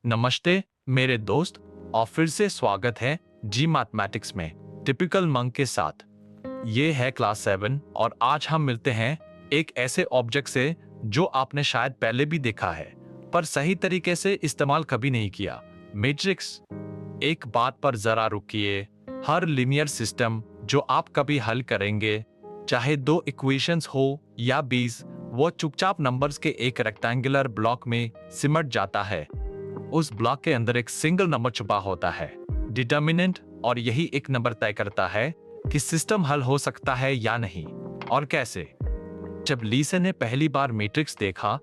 नमस्ते मेरे दोस्त, और फिर से स्वागत है जी मैथमेटिक्स में टिपिकल मंक के साथ। ये है क्लास 7 और आज हम मिलते हैं एक ऐसे ऑब्जेक्ट से जो आपने शायद पहले भी देखा है पर सही तरीके से इस्तेमाल कभी नहीं किया, मैट्रिक्स। एक बात पर जरा रुकिए, हर लीनियर सिस्टम जो आप कभी हल करेंगे, चाहे दो इक्वेशंस हो या 20, वो चुपचाप नंबर्स के एक रेक्टेंगुलर ब्लॉक में सिमट जाता है। उस ब्लॉक के अंदर एक सिंगल नंबर छुपा होता है, डिटर्मिनेंट, और यही एक नंबर तय करता है कि सिस्टम हल हो सकता है या नहीं और कैसे। जब लीसे ने पहली बार मैट्रिक्स देखा,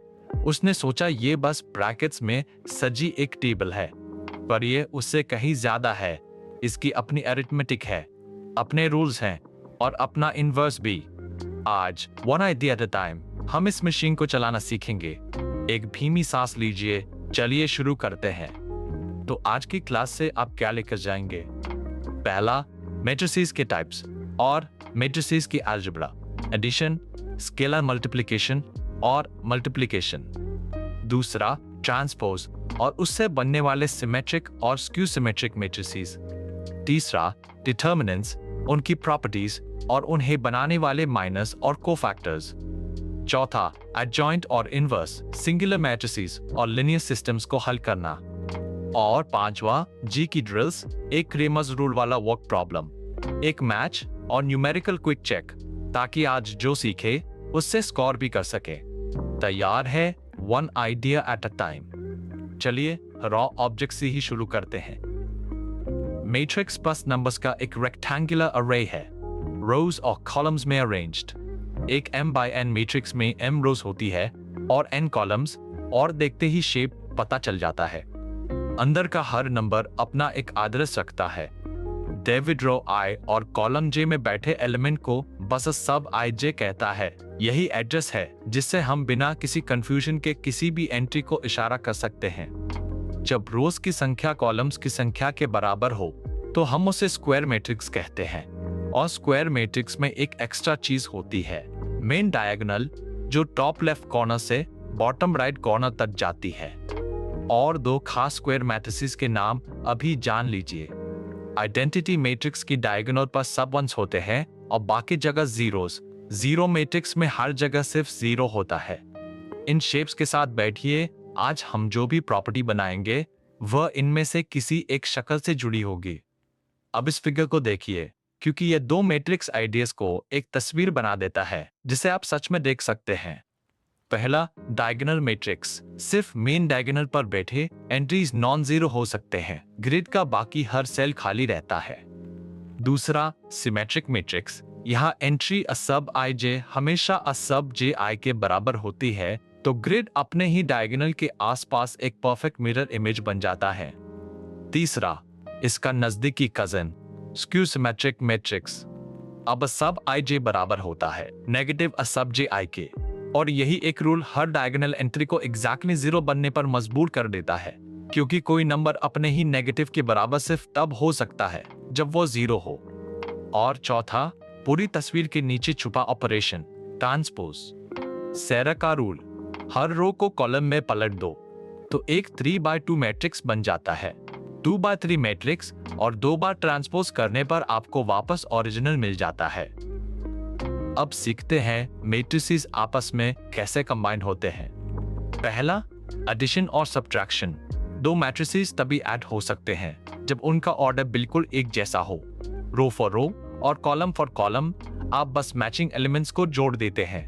उसने सोचा ये बस ब्रैकेट्स में सजी एक टेबल है, पर ये उससे कहीं ज्यादा है। इसकी अपनी अरिथमेटिक है, अपने रूल्स हैं और अपना इनवर्स भी। आज one idea at a time हम इस मशीन को चलाना सीखेंगे। एक धीमी सांस लीजिए, चलिए शुरू करते हैं। तो आज की क्लास से आप क्या लेकर जाएंगे? पहला, मैट्रिसेस के टाइप्स और मैट्रिसेस की अलजेब्रा, एडिशन, स्केलर मल्टीप्लिकेशन और मल्टीप्लिकेशन। दूसरा, ट्रांसपोज और उससे बनने वाले सिमेट्रिक और स्क्यू सिमेट्रिक मैट्रिसेस। तीसरा, डिटर्मिनेंट्स, उनकी प्रॉपर्टीज और उन्हें बनाने वाले माइनस और कोफैक्टर्स। चौथा, एडजॉइंट और इनवर्स, सिंगुलर मैट्रिसेस और लिनियर सिस्टम्स को हल करना। और पांचवा, जी की ड्रिल्स, एक क्रेमर्स रूल वाला वर्क प्रॉब्लम, एक मैच और न्यूमेरिकल क्विक चेक, ताकि आज जो सीखे उससे स्कोर भी कर सके। तैयार है? One idea at a time. चलिए रॉ ऑब्जेक्ट से ही शुरू करते हैं। मैट्रिक्स बस नंबर्स का एक रेक्टेंगुलर अरे है, रोज और कॉलम्स में अरेंज्ड। एक m by n मैट्रिक्स में m रोज होती है और n कॉलम्स, और देखते ही शेप पता चल जाता है। अंदर का हर नंबर अपना एक एड्रेस रखता है। डेविड रो i और कॉलम j में बैठे एलिमेंट को बस सब ij कहता है। यही एड्रेस है जिससे हम बिना किसी कंफ्यूजन के किसी भी एंट्री को इशारा कर सकते हैं। जब रोज की संख्या कॉलम्स की संख्या के बराबर हो तो हम उसे स्क्वायर मैट्रिक्स कहते हैं। और स्क्वायर मैट्रिक्स में एक एक्स्ट्रा चीज होती है, मेन डायगोनल, जो टॉप लेफ्ट कॉर्नर से बॉटम राइट कॉर्नर तक जाती है। और दो खास स्क्वायर मैट्रिसेस के नाम अभी जान लीजिए। आइडेंटिटी मैट्रिक्स की डायगोनल पर सब वंस होते हैं और बाकी जगह जीरोस। जीरो मैट्रिक्स में हर जगह सिर्फ जीरो होता है। इन शेप्स के साथ बैठिए, आज हम जो भी प्रॉपर्टी बनाएंगे वह इनमें से किसी एक शक्ल से जुड़ी होगी। अब इस फिगर को देखिए, क्योंकि यह दो मैट्रिक्स आइडियाज को एक तस्वीर बना देता है जिसे आप सच में देख सकते हैं। पहला, डायगोनल मैट्रिक्स, सिर्फ मेन डायगोनल पर बैठे एंट्रीज नॉन जीरो हो सकते हैं, ग्रिड का बाकी हर सेल खाली रहता है। दूसरा, सिमेट्रिक मैट्रिक्स, यहाँ एंट्री अ सब आई जे हमेशा अ सब जे आई के बराबर होती है, तो ग्रिड अपने ही डायगोनल के आसपास एक परफेक्ट मिरर इमेज बन जाता है। तीसरा, इसका नजदीकी कजन, स्क्यू सिमेट्रिक मैट्रिक्स, अब सब आई जे बराबर होता है नेगेटिव अ सब जे आई के, और यही एक रूल हर डायगोनल एंट्री को एग्जैक्टली जीरो बनने पर मजबूर कर देता है, क्योंकि कोई नंबर अपने ही नेगेटिव के बराबर सिर्फ तब हो सकता है जब वो जीरो हो। और चौथा, पूरी तस्वीर के नीचे छुपा ऑपरेशन, ट्रांसपोज। सेरा का रूल, हर रो को कॉलम में पलट दो तो एक 3x2 मैट्रिक्स बन जाता है। 2x3 मैट्रिक्स और 2 बार ट्रांसपोज करने पर आपको वापस ओरिजिनल मिल जाता है। अब सीखते हैं मैट्रिसेस आपस में कैसे कंबाइन होते हैं। पहला, एडिशन और सब्ट्रैक्शन। दो मैट्रिसेस तभी ऐड हो सकते हैं जब उनका ऑर्डर बिल्कुल एक जैसा हो, रो फॉर रो और कॉलम फॉर कॉलम। आप बस मैचिंग एलिमेंट्स को जोड़ देते हैं।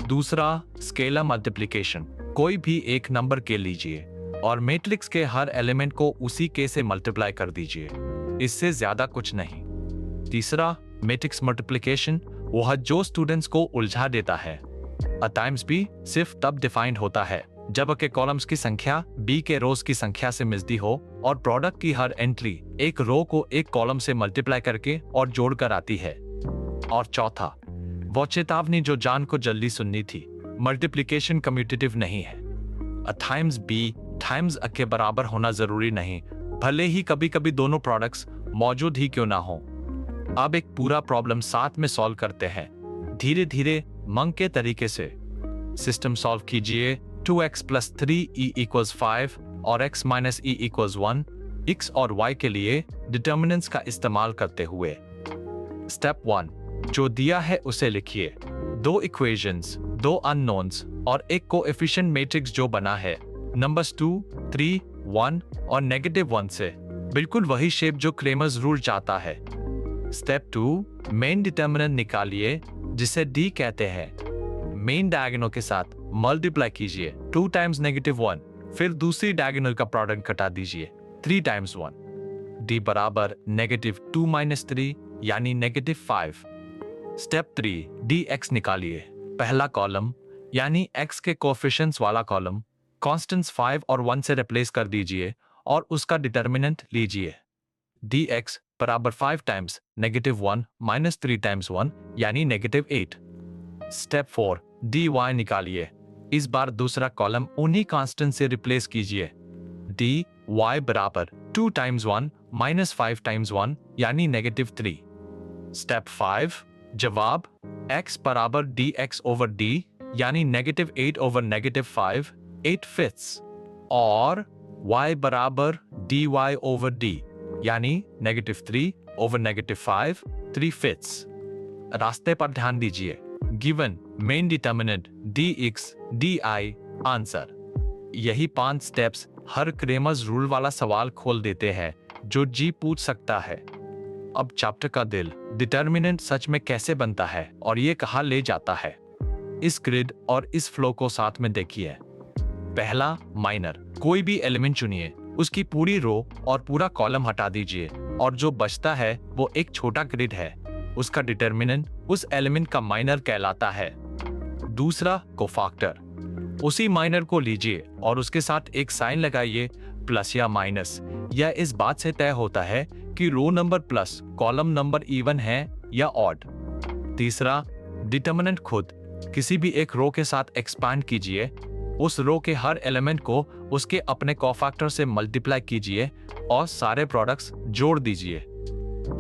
दूसरा, स्केलर मल्टीप्लिकेशन। कोई भी एक नंबर के लीजिए और मैट्रिक्स के हर एलिमेंट को उसी के से मल्टीप्लाई कर दीजिए, इससे ज्यादा कुछ नहीं। तीसरा, मैट्रिक्स मल्टीप्लिकेशन, वह जो स्टूडेंट्स को उलझा देता है। अ टाइम्स बी सिर्फ तब डिफाइंड होता है जब ए के कॉलम्स की संख्या बी के रोज की संख्या से मिलती हो और प्रोडक्ट की हर एंट्री एक रो को एक कॉलम से मल्टीप्लाई करके और जोड़कर आती है। और चौथा, वो चेतावनी जो जान को जल्दी सुननी थी, मल्टीप्लिकेशन कम्यूटेटिव नहीं है। अ टाइम्स बी टाइम्स अ के बराबर होना जरूरी नहीं, भले ही कभी कभी दोनों प्रोडक्ट्स मौजूद ही क्यों ना हो। अब एक पूरा प्रॉब्लम साथ में सॉल्व करते हैं, धीरे धीरे मंक के तरीके से। सिस्टम सॉल्व कीजिए। 2x + 3e = 5, और x minus E equals 1 x और y के लिए डिटर्मिनेंट्स का इस्तेमाल करते हुए। स्टेप 1, जो दिया है उसे लिखिए। दो इक्वेशंस, दो अननोन्स और एक कोएफिशिएंट मैट्रिक्स जो बना है नंबर्स 2, 3, 1 और -1 से, बिल्कुल वही शेप जो क्रेमर्स रूल चाहता है। स्टेप 2, मेन डिटर्मिनेंट निकालिए जिसे d कहते हैं। मेन डायगोनल के साथ मल्टीप्लाई कीजिए 2 टाइम्स -1, फिर दूसरी डायगोनल का प्रोडक्ट घटा दीजिए 3 टाइम्स 1। d बराबर -2 - 3 यानी -5। स्टेप 3, dx निकालिए। पहला कॉलम यानी x के कोएफिशिएंट्स वाला कॉलम कॉन्स्टेंट्स 5 और 1 से रिप्लेस कर दीजिए और उसका डिटर्मिनेंट लीजिए। dx बराबर 5 टाइम्स -1 - 3 टाइम्स 1 यानी -8। स्टेप 4, dy निकालिए। इस बार दूसरा कॉलम उन्हीं कांस्टेंट से रिप्लेस कीजिए। dy बराबर 2 टाइम्स 1 - 5 टाइम्स 1 यानी -3। स्टेप 5, जवाब x बराबर dx ओवर d यानी -8 ओवर -5 8/5 और y बराबर dy ओवर d यानी -3 ओवर -5 3/5। रास्ते पर ध्यान दीजिए। Given main determinant dx dy answer. यही 5 स्टेप्स हर क्रेमर्स रूल वाला सवाल खोल देते हैं जो जी पूछ सकता है। अब चैप्टर का दिल, डिटर्मिनेंट सच में कैसे बनता है और ये कहाँ ले जाता है, इस ग्रिड और इस फ्लो को साथ में देखिए। पहला, माइनर। कोई भी एलिमेंट चुनिए, उसकी पूरी रो और पूरा कॉलम हटा दीजिए और जो बचता है वो एक छोटा ग्रिड है। उसका डिटर्मिनेंट उस एलिमेंट का माइनर कहलाता है। दूसरा, कोफैक्टर। उसी माइनर को लीजिए और उसके साथ एक साइन लगाइए, प्लस या माइनस। यह इस बात से तय होता है कि row number plus column number even है या ऑड। तीसरा, डिटर्मिनेंट खुद। किसी भी एक रो के साथ एक्सपांड कीजिए, उस रो के हर एलिमेंट को उसके अपने कोफैक्टर से मल्टीप्लाई कीजिए और सारे प्रोडक्ट्स जोड़ दीजिए।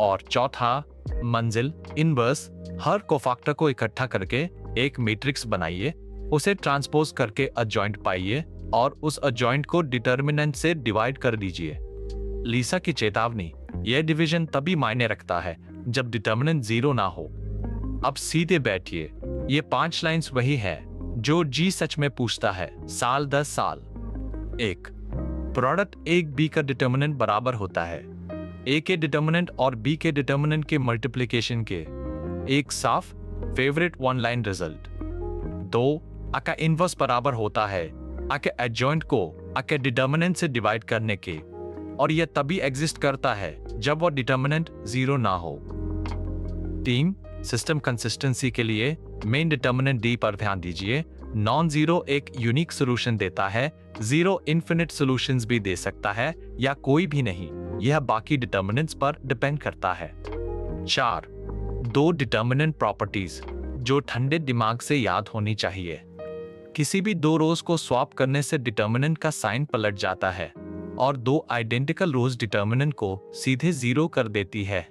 और चौथा, मंजिल, इनवर्स। हर कोफैक्टर को इकट्ठा करके एक मैट्रिक्स बनाइए, उसे ट्रांसपोज करके अडजॉइंट पाइए और उस अडजॉइंट को डिटर्मिनेंट से डिवाइड कर दीजिए। लीसा की चेतावनी, यह डिवीजन तभी मायने रखता है जब डिटर्मिनेंट 0 ना हो। अब सीधे बैठिए, ये 5 लाइंस वही है जो जी सच में पूछता है साल 10 साल। 1, प्रोडक्ट एक बी का डिटर्मिनेंट बराबर होता है ए के डिटर्मिनेंट और बी के डिटर्मिनेंट के मल्टीप्लिकेशन के। एक साफ फेवरेट 1 लाइन रिजल्ट। 2, आ का इनवर्स बराबर होता है आ के एडजॉइंट को आ के डिटर्मिनेंट से डिवाइड करने के, और यह तभी एग्जिस्ट करता है जब वो डिटर्मिनेंट 0 ना हो। 3, सिस्टम कंसिस्टेंसी के लिए मेन डिटर्मिनेंट डी पर ध्यान दीजिए। नॉन जीरो एक यूनिक सोल्यूशन देता है, 0 इनफिनिट सॉल्यूशंस भी दे सकता है या कोई भी नहीं, यह बाकी डिटर्मिनेंट्स पर डिपेंड करता है। 4, 2 डिटर्मिनेंट प्रॉपर्टीज जो ठंडे दिमाग से याद होनी चाहिए। किसी भी 2 रोज को स्वैप करने से डिटर्मिनेंट का साइन पलट जाता है और 2 आइडेंटिकल रोज डिटर्मिनेंट को सीधे 0 कर देती है।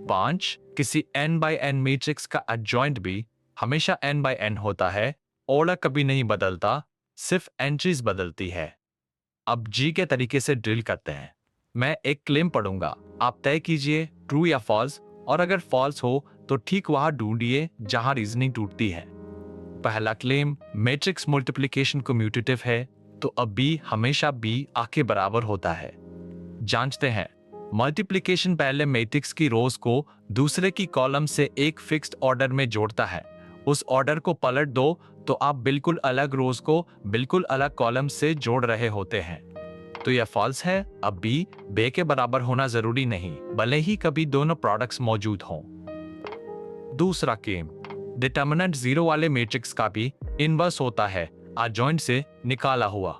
5, किसी n by n मैट्रिक्स का एडजॉइंट भी हमेशा n by n होता है, ऑर्डर कभी नहीं बदलता, सिर्फ एंट्रीज बदलती है। अब जी के तरीके से ड्रिल करते हैं। मैं एक क्लेम पढ़ूंगा, आप तय कीजिए ट्रू या फॉल्स, और अगर फॉल्स हो तो ठीक वहां ढूंढिए जहां रीजनिंग टूटती है। पहला क्लेम, मैट्रिक्स मल्टीप्लिकेशन कम्यूटेटिव है तो अब बी हमेशा बी आ के बराबर होता है। जांचते हैं, मल्टीप्लिकेशन पहले मैट्रिक्स की रोज को दूसरे की कॉलम से एक फिक्स्ड ऑर्डर में जोड़ता है। उस ऑर्डर को पलट दो तो आप बिल्कुल अलग रोज को बिल्कुल अलग कॉलम से जोड़ रहे होते हैं। तो यह फॉल्स है। अब बी बे के बराबर होना जरूरी नहीं, भले ही कभी दोनों प्रोडक्ट्स मौजूद हों। दूसरा क्लेम, डिटर्मिनेंट 0 वाले मैट्रिक्स का भी इनवर्स होता है, एडजॉइंट से निकाला हुआ।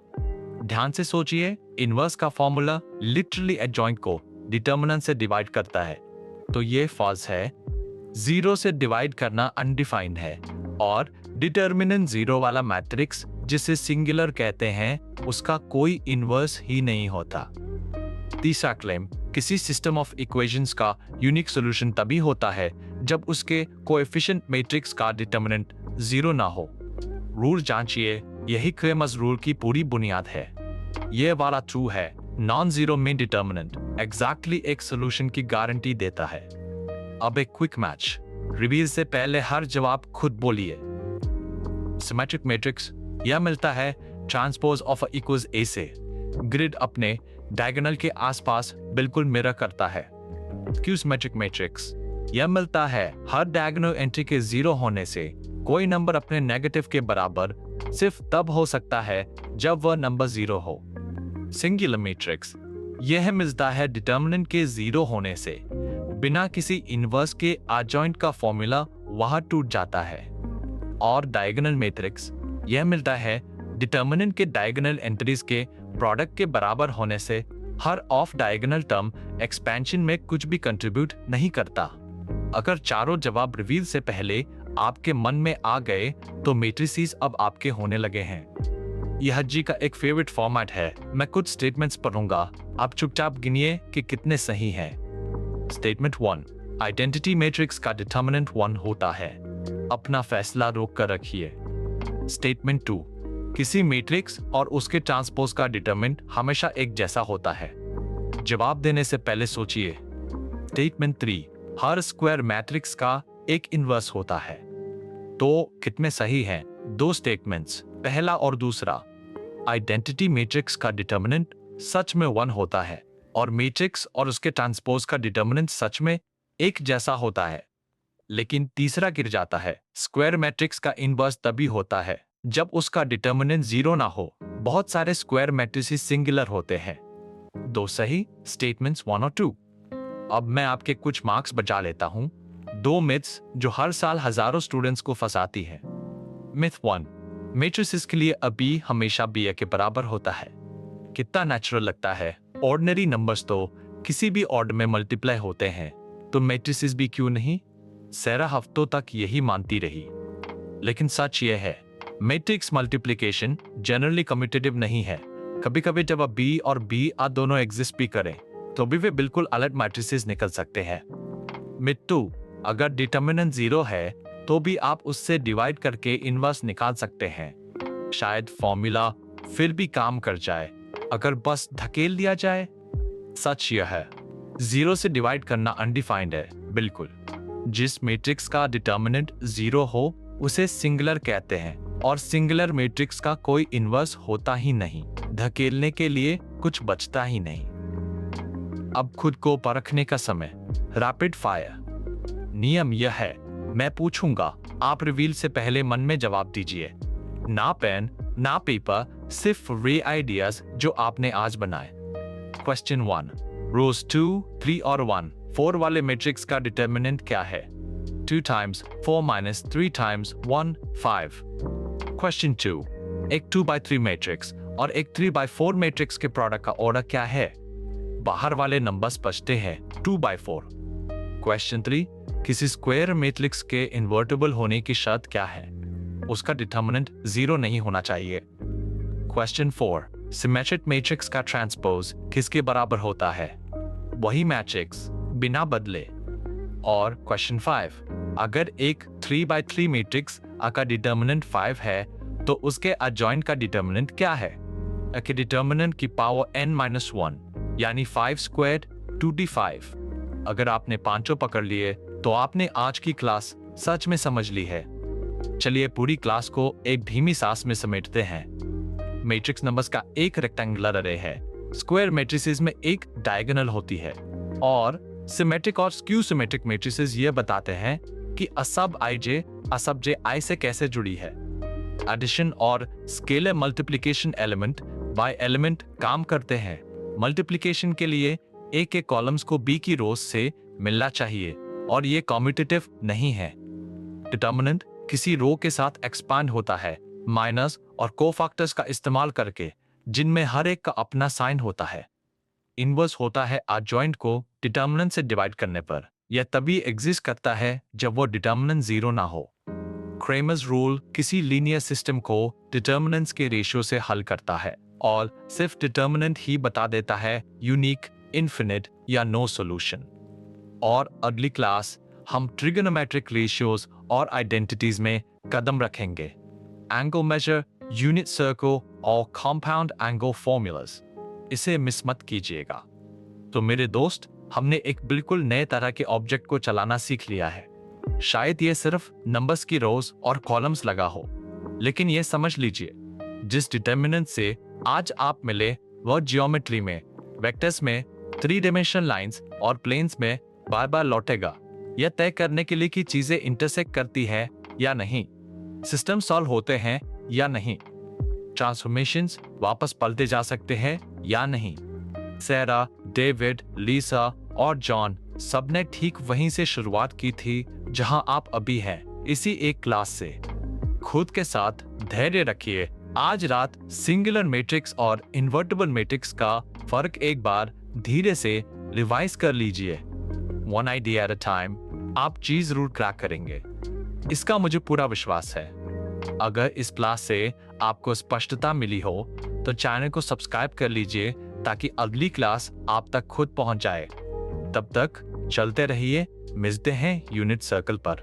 ध्यान से सोचिए, इनवर्स का फॉर्मूला लिटरली एडजॉइंट को डिटर्मिनेंट से डिवाइड करता है, तो ये फॉल्स है। 0 से डिवाइड करना अनडिफाइंड है और डिटर्मिनेंट 0 वाला मैट्रिक्स जिसे सिंगुलर कहते हैं उसका कोई इनवर्स ही नहीं होता। तीसरा क्लेम, किसी सिस्टम ऑफ इक्वेशंस का यूनिक सॉल्यूशन तभी होता है जब उसके कोएफिशिएंट मैट्रिक्स का डिटर्मिनेंट 0 ना हो। रूल जांचिए, यही क्रेमर्स रूल की पूरी बुनियाद है। ये वाला ट्रू है। नॉन जीरो में डिटर्मिनेंट एग्जैक्टली एक सोल्यूशन की गारंटी देता है। अब एक क्विक मैच, रिवील से पहले हर जवाब खुद बोलिए। सिमेट्रिक मैट्रिक्स यह मिलता है ट्रांसपोज ऑफ इक्वल्स ए से। ग्रिड अपने डायगोनल के आसपास बिल्कुल मिरर करता है। क्यू सिमेट्रिक मैट्रिक्स यह मिलता है हर डायगोनल एंट्री के जीरो होने से कोई नंबर अपने नेगेटिव के बराबर सिर्फ तब हो सकता है जब वह नंबर जीरो हो। सिंगुलर मैट्रिक्स यह मिलता है डिटर्मिनेंट के जीरो होने से बिना किसी इनवर्स के एडजॉइंट का फॉर्मूला वहां टूट जाता है। और डायगोनल मैट्रिक्स यह मिलता है डिटर्मिनेंट के डायगोनल एंट्रीज के प्रोडक्ट के बराबर होने से हर ऑफ डायगोनल टर्म एक्सपेंशन में कुछ भी कंट्रीब्यूट नहीं करता। अगर चारों जवाब रिवील से पहले आपके मन में आ गए तो मैट्रिसेस अब आपके होने लगे हैं। यह जी का एक फेवरेट फॉर्मेट है। मैं कुछ स्टेटमेंट्स पढ़ूंगा, आप चुपचाप गिनिए कि कितने सही हैं। स्टेटमेंट 1, आइडेंटिटी मैट्रिक्स का डिटर्मिनेंट 1 होता है। अपना फैसला रोक कर रखिए। स्टेटमेंट 2, किसी मैट्रिक्स और उसके ट्रांसपोज का डिटरमिनेंट हमेशा एक जैसा होता है। जवाब देने से पहले सोचिए। स्टेटमेंट 3, हर स्क्वायर मैट्रिक्स का एक इनवर्स होता है। तो कितने सही हैं? 2 स्टेटमेंट्स, पहला और दूसरा। आइडेंटिटी मैट्रिक्स का डिटरमिनेंट सच में 1 होता है और मैट्रिक्स और उसके ट्रांसपोज का डिटरमिनेंट सच में एक जैसा होता है। लेकिन तीसरा गिर जाता है। स्क्वायर मैट्रिक्स का इनवर्स तभी होता है जब उसका डिटरमिनेंट 0 ना हो। बहुत सारे स्क्वायर मैट्रिसेस सिंगुलर होते हैं। 2 सही स्टेटमेंट्स 1 और 2। अब मैं आपके कुछ मार्क्स बचा लेता हूं। 2 मिथ्स जो हर साल हजारों स्टूडेंट्स को फंसाती है। मिथ 1, मैट्रिसेस के लिए a b हमेशा b के बराबर होता है। कितना नेचुरल लगता है। ऑर्डिनरी नंबर्स तो किसी भी ऑर्डर में मल्टीप्लाई होते हैं, तो मैट्रिसेस भी क्यों नहीं? सैरा हफ्तों तक यही मानती रही। लेकिन सच यह है, मैट्रिक्स मल्टीप्लिकेशन जनरली कम्यूटेटिव नहीं है। कभी कभी जब अब b और b दोनों एग्जिस्ट भी करें तो भी वे बिल्कुल अलग मैट्रिसेस निकल सकते हैं। मिथ 2, अगर डिटर्मिनेंट 0 है तो भी आप उससे डिवाइड करके इनवर्स निकाल सकते हैं। शायद फॉर्मूला फिर भी काम कर जाए अगर बस धकेल दिया जाए। सच यह है, 0 से डिवाइड करना अनडिफाइंड है। बिल्कुल, जिस मैट्रिक्स का डिटर्मिनेंट 0 हो उसे सिंगुलर कहते हैं और सिंगुलर मैट्रिक्स का कोई इनवर्स होता ही नहीं। धकेलने के लिए कुछ बचता ही नहीं। अब खुद को परखने का समय। Rapid fire. नियम यह है, मैं पूछूंगा, आप रिवील से पहले मन में जवाब दीजिए। ना पेन ना पेपर, सिर्फ रे आइडियाज जो आपने आज बनाए। क्वेश्चन 1, रोज 2, 3 और 1, 4 वाले मैट्रिक्स का डिटर्मिनेंट क्या है? 2 times 4 minus 3 times 1, 5. क्वेश्चन 2, एक 2/3 मैट्रिक्स और एक 3/4 मैट्रिक्स के प्रोडक्ट का ऑर्डर क्या है? बाहर वाले नंबर्स बचते हैं 2/4। क्वेश्चन 3, किसी स्क्वायर मैट्रिक्स के इन्वर्टिबल होने की शर्त क्या है? उसका डिटर्मिनेंट 0 नहीं होना चाहिए। क्वेश्चन 4, सिमेट्रिक मैट्रिक्स का ट्रांसपोज किसके बराबर होता है? वही मैट्रिक्स बिना बदले। और क्वेश्चन 5, अगर एक 3/3 मैट्रिक्स का डिटर्मिनेंट 5 है तो उसके एडजॉइंट का डिटर्मिनेंट क्या है? कि डिटर्मिनेंट की पावर n-1 यानी 5 स्क्वायर्ड 2d5। अगर आपने पांचों पकड़ लिए तो आपने आज की क्लास सच में समझ ली है। चलिए पूरी क्लास को एक धीमी सांस में समेटते हैं। मैट्रिक्स नंबर्स का एक रेक्टेंगुलर अरे है। स्क्वायर मैट्रिसेस में एक डायगोनल होती है और सिमेट्रिक और स्क्यू सिमेट्रिक मैट्रिसेस ये बताते हैं कि अ सब j i से कैसे जुड़ी है। एडिशन और scalar multiplication element by element काम करते हैं। मल्टीप्लिकेशन के लिए a के कॉलम्स को b की रोज से मिलना चाहिए और ये कम्यूटेटिव नहीं है। डिटर्मिनेंट किसी रो के साथ एक्सपांड होता है माइनस और कोफैक्टर्स का इस्तेमाल करके, जिनमें हर एक का अपना साइन होता है। इनवर्स होता है एडजॉइंट को डिटर्मिनेंट से डिवाइड करने पर। यह तभी एग्जिस्ट करता है जब वो डिटर्मिनेंट 0 ना हो। क्रेमर्स रूल किसी लीनियर सिस्टम को डिटर्मिनेंट्स के रेशियो से हल करता है और सिर्फ डिटर्मिनेंट ही बता देता है यूनिक, इन्फिनिट या नो सॉल्यूशन। और अगली क्लास हम ट्रिगोनोमेट्रिक रेशियोज और आइडेंटिटीज में कदम रखेंगे। एंगल मेजर यूनिट सर्कल और कंपाउंड एंगल फॉर्मूलाज, इसे मिस मत कीजिएगा। तो मेरे दोस्त, हमने एक बिल्कुल नए तरह के ऑब्जेक्ट को चलाना सीख लिया है। शायद ये सिर्फ नंबर्स की रोज और कॉलम्स लगा हो, लेकिन ये समझ लीजिए, जिस डिटर्मिनेंट से आज आप मिले वह जियोमेट्री में, वेक्टर्स में, 3 डायमेंशनल लाइंस और प्लेन्स में बार बार लौटेगा, यह तय करने के लिए कि चीजें इंटरसेक्ट करती है या नहीं, सिस्टम सॉल्व होते हैं या नहीं, ट्रांसफॉर्मेशंस वापस पलटे जा सकते हैं या नहीं। सैरा, डेविड, लीसा और जॉन सबने ठीक वहीं से शुरुआत की थी जहां आप अभी हैं, इसी एक क्लास से। खुद के साथ धैर्य रखिए। आज रात सिंगुलर मैट्रिक्स और इन्वर्टिबल मैट्रिक्स का फर्क एक बार धीरे से रिवाइज कर लीजिए। One idea at a time आप चीज जरूर क्रैक करेंगे, इसका मुझे पूरा विश्वास है। अगर इस क्लास से आपको स्पष्टता मिली हो तो चैनल को सब्सक्राइब कर लीजिए ताकि अगली क्लास आप तक खुद पहुंच जाए। तब तक चलते रहिए, मिलते हैं यूनिट सर्कल पर।